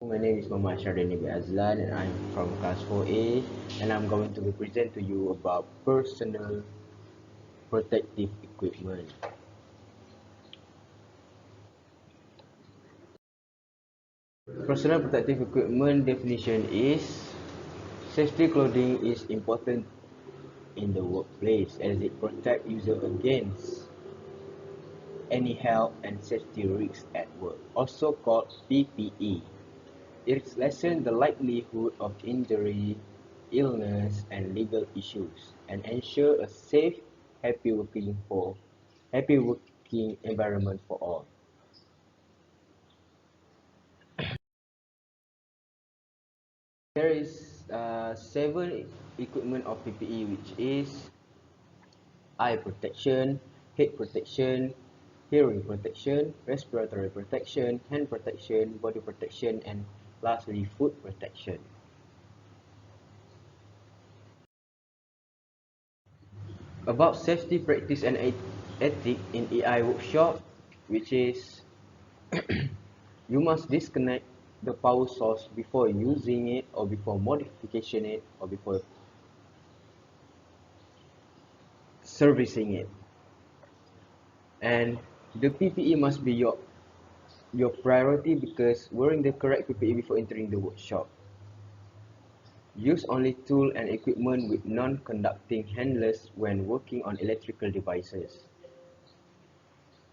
My name is Muhammad Azlan and I'm from class 4A and I'm going to present to you about personal protective equipment. Personal protective equipment definition is safety clothing is important in the workplace as it protects user against any health and safety risks at work, also called PPE. It lessens the likelihood of injury, illness, and legal issues, and ensure a safe, happy happy working environment for all. There is 7 equipment of PPE, which is eye protection, head protection, hearing protection, respiratory protection, hand protection, body protection, and lastly, food protection. About safety practice and ethic in AI workshop, which is you must disconnect the power source before using it or before modification it or before servicing it. And the PPE must be your priority because wearing the correct PPE before entering the workshop. Use only tool and equipment with non-conducting handlers when working on electrical devices.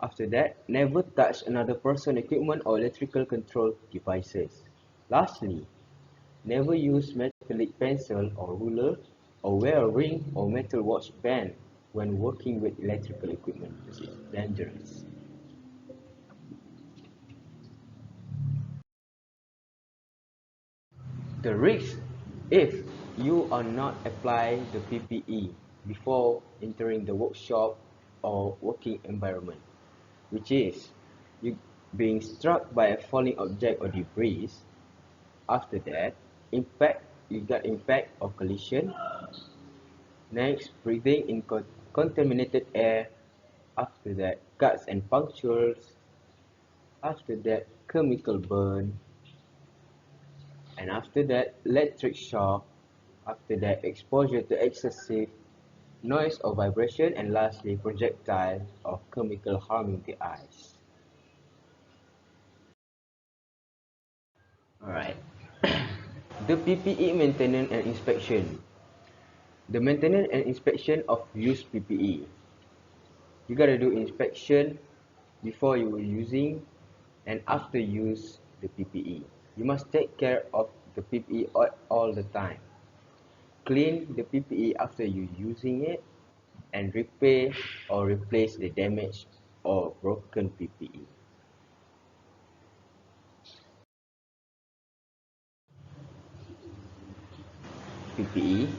After that, never touch another person's equipment or electrical control devices. Lastly, never use metallic pencil or ruler or wear a ring or metal watch band when working with electrical equipment. This is dangerous. The risk if you are not apply the PPE before entering the workshop or working environment, which is you being struck by a falling object or debris. After that, you got impact or collision. Next, breathing in contaminated air. After that, cuts and punctures. After that, chemical burn. And after that, electric shock. After that, exposure to excessive noise or vibration. And lastly, projectile or chemical harming the eyes. Alright. The PPE maintenance and inspection. The maintenance and inspection of used PPE. You gotta do inspection before you were using and after use the PPE. You must take care of the PPE all the time. Clean the PPE after you using it and repair or replace the damaged or broken PPE. PPE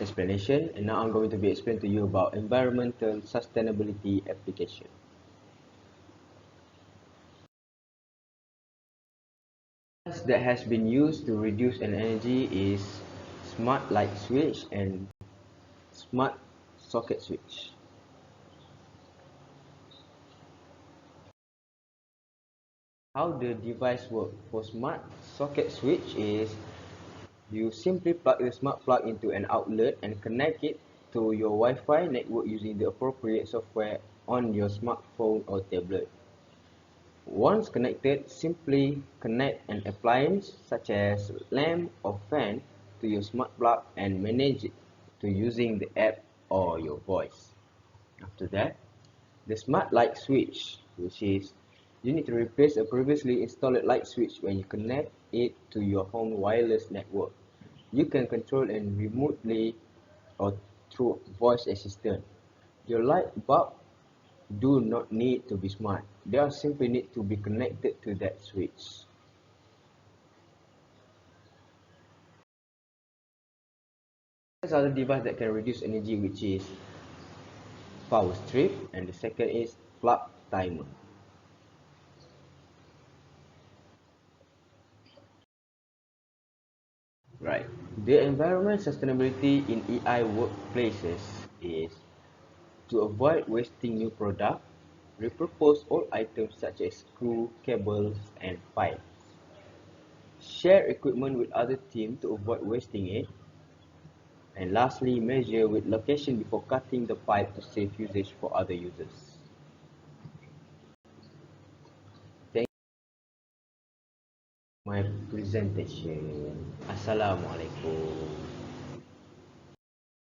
explanation, and now I'm going to be explaining to you about environmental sustainability application. That has been used to reduce an energy is smart light switch and smart socket switch. How the device works for smart socket switch is you simply plug the smart plug into an outlet and connect it to your Wi-Fi network using the appropriate software on your smartphone or tablet. Once connected, simply connect an appliance such as lamp or fan to your smart plug and manage it to using the app or your voice. After that, the smart light switch, which is you need to replace a previously installed light switch when you connect it to your home wireless network. You can control it remotely or through voice assistant. Your light bulb do not need to be smart. They are simply need to be connected to that switch. There's other device that can reduce energy, which is power strip, and the second is plug timer. Right. The environment sustainability in AI workplaces is to avoid wasting new product, repurpose old items such as screw, cables, and pipes. Share equipment with other teams to avoid wasting it. And lastly, measure with location before cutting the pipe to save usage for other users. Thank you for my presentation. Assalamualaikum.